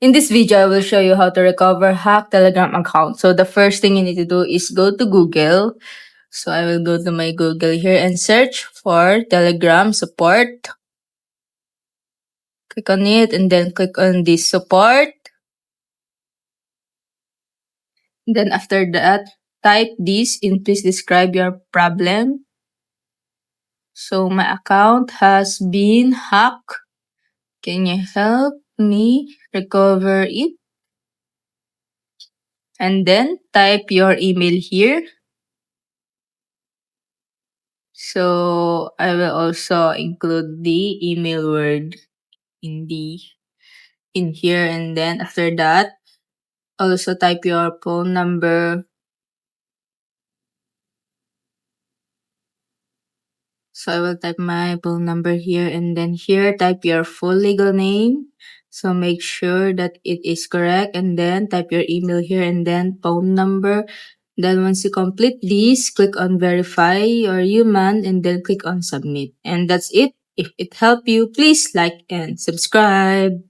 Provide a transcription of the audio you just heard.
In this video, I will show you how to recover hacked Telegram account. So the first thing you need to do is go to Google. So I will go to my Google here and search for Telegram support. Click on it and then click on this support. Then after that, type this in please describe your problem. So my account has been hacked. Can you help me recover it? And then type your email here. So I will also include the email word in here, and then after that also type your phone number. So I will type my phone number here, and then here type your full legal name. So make sure that it is correct, and then type your email here and then phone number. Then once you complete this, click on verify or human and then click on submit. And that's it. If it helped you, please like and subscribe.